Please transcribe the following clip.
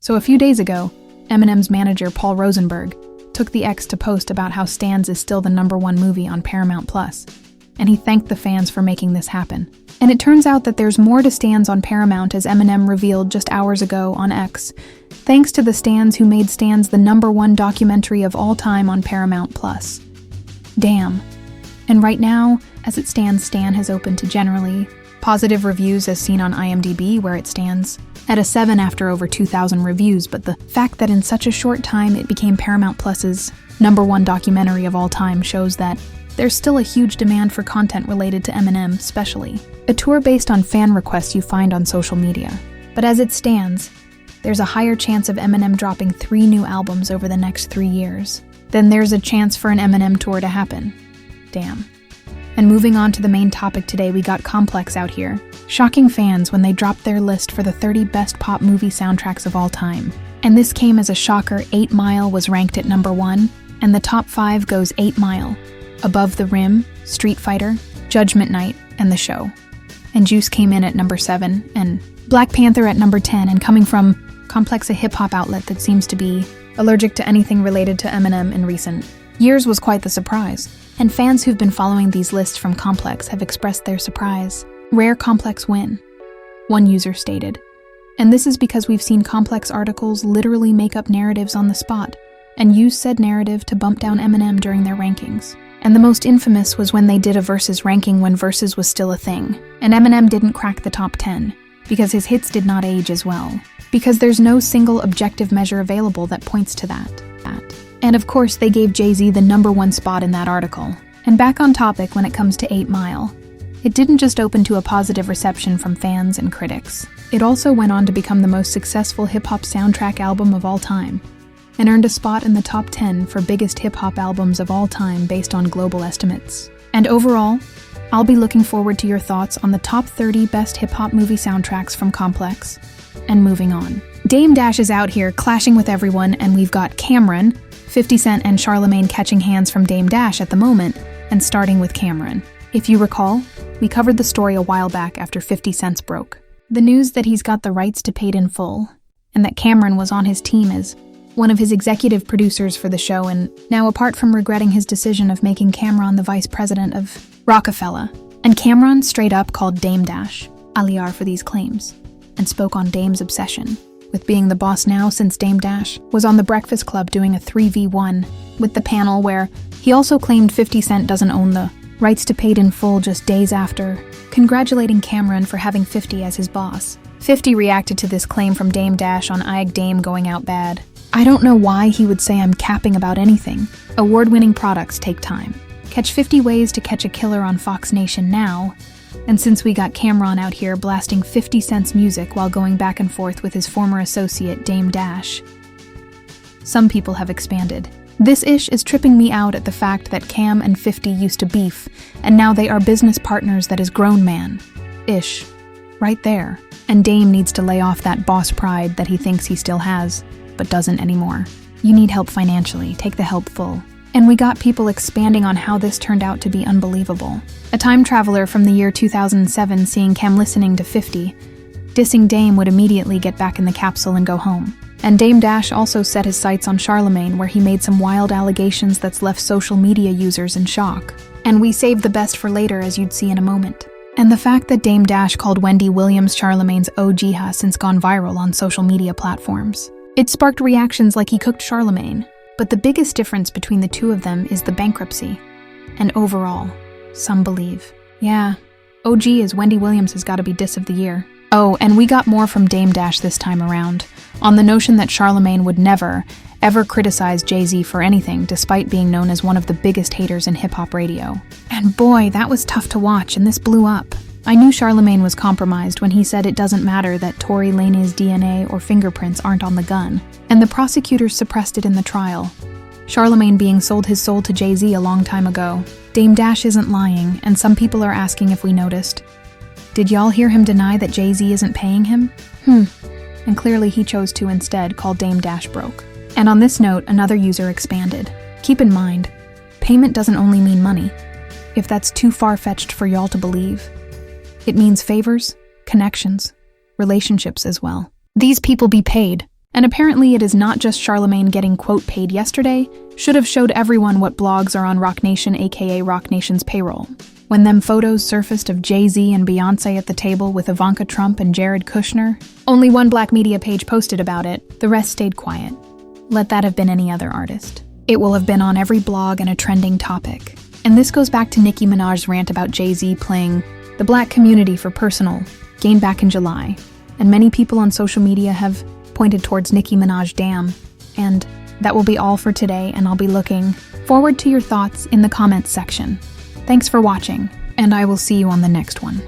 So a few days ago, Eminem's manager Paul Rosenberg took the X to post about how Stans is still the #1 movie on Paramount+, and he thanked the fans for making this happen. And it turns out that there's more to Stans on Paramount, as Eminem revealed just hours ago on X, thanks to the Stans who made Stans the #1 documentary of all time on Paramount+. Damn. And right now, as it stands, Stan has opened to generally positive reviews as seen on IMDb, where it stands at a 7 after over 2,000 reviews, but the fact that in such a short time it became Paramount Plus's #1 documentary of all time shows that there's still a huge demand for content related to Eminem, especially a tour based on fan requests you find on social media. But as it stands, there's a higher chance of Eminem dropping 3 new albums over the next 3 years than there's a chance for an Eminem tour to happen. Damn. And moving on to the main topic today, we got Complex out here, shocking fans when they dropped their list for the 30 best pop movie soundtracks of all time. And this came as a shocker. 8 Mile was ranked at #1, and the top 5 goes 8 Mile, Above the Rim, Street Fighter, Judgment Night, and The Show. And Juice came in at #7, and Black Panther at #10, and coming from Complex, a hip-hop outlet that seems to be allergic to anything related to Eminem in recent years, was quite the surprise. And fans who've been following these lists from Complex have expressed their surprise. Rare Complex win, one user stated. And this is because we've seen Complex articles literally make up narratives on the spot and use said narrative to bump down Eminem during their rankings. And the most infamous was when they did a Versus ranking when Versus was still a thing, and Eminem didn't crack the top 10 because his hits did not age as well. Because there's no single objective measure available that points to that. And of course, they gave Jay-Z the #1 spot in that article. And back on topic when it comes to 8 Mile. It didn't just open to a positive reception from fans and critics. It also went on to become the most successful hip-hop soundtrack album of all time, and earned a spot in the top 10 for biggest hip-hop albums of all time based on global estimates. And overall, I'll be looking forward to your thoughts on the top 30 best hip-hop movie soundtracks from Complex. And moving on. Dame Dash is out here clashing with everyone, and we've got Cameron, 50 Cent, and Charlemagne catching hands from Dame Dash at the moment, and starting with Cameron. If you recall, we covered the story a while back after 50 Cent's broke. The news that he's got the rights to Paid in Full, and that Cameron was on his team as one of his executive producers for the show, and now apart from regretting his decision of making Cameron the vice president of Rockefeller. And Cameron straight up called Dame Dash Aliar for these claims, and spoke on Dame's obsession with being the boss now, since Dame Dash was on The Breakfast Club doing a 3v1 with the panel, where he also claimed 50 Cent doesn't own the rights to Paid in Full just days after congratulating Cameron for having 50 as his boss. 50 reacted to this claim from Dame Dash on Ig Dame going out bad. I don't know why he would say I'm capping about anything. Award-winning products take time. Catch 50 Ways to Catch a Killer on Fox Nation now. And since we got Cameron out here blasting 50 Cent's music while going back and forth with his former associate Dame Dash, some people have expanded. This ish is tripping me out at the fact that Cam and 50 used to beef, and now they are business partners. That is grown man. Ish. Right there. And Dame needs to lay off that boss pride that he thinks he still has, but doesn't anymore. You need help financially. Take the help full. And we got people expanding on how this turned out to be unbelievable. A time traveler from the year 2007 seeing Cam listening to 50, dissing Dame would immediately get back in the capsule and go home. And Dame Dash also set his sights on Charlemagne, where he made some wild allegations that's left social media users in shock. And we saved the best for later, as you'd see in a moment. And the fact that Dame Dash called Wendy Williams Charlemagne's OG has since gone viral on social media platforms. It sparked reactions like he cooked Charlemagne. But the biggest difference between the two of them is the bankruptcy. And overall, some believe, yeah, OG is Wendy Williams has got to be diss of the year. Oh, and we got more from Dame Dash this time around, on the notion that Charlemagne would never, ever criticize Jay-Z for anything, despite being known as one of the biggest haters in hip-hop radio. And boy, that was tough to watch, and this blew up. I knew Charlemagne was compromised when he said it doesn't matter that Tory Lanez's DNA or fingerprints aren't on the gun, and the prosecutors suppressed it in the trial. Charlemagne being sold his soul to Jay-Z a long time ago. Dame Dash isn't lying, and some people are asking if we noticed. Did y'all hear him deny that Jay-Z isn't paying him? And clearly he chose to instead call Dame Dash broke. And on this note, another user expanded. Keep in mind, payment doesn't only mean money. If that's too far-fetched for y'all to believe, it means favors, connections, relationships as well. These people be paid, And apparently it is not just Charlemagne getting, quote, paid yesterday, should have showed everyone what blogs are on Rock Nation aka Rock Nation's payroll. When them photos surfaced of Jay-Z and Beyonce at the table with Ivanka Trump and Jared Kushner, only one black media page posted about it, the rest stayed quiet. Let that have been any other artist. It will have been on every blog and a trending topic. And this goes back to Nicki Minaj's rant about Jay-Z playing the black community for personal gain back in July. And many people on social media have pointed towards Nicki Minaj damn. And that will be all for today, and I'll be looking forward to your thoughts in the comments section. Thanks for watching, and I will see you on the next one.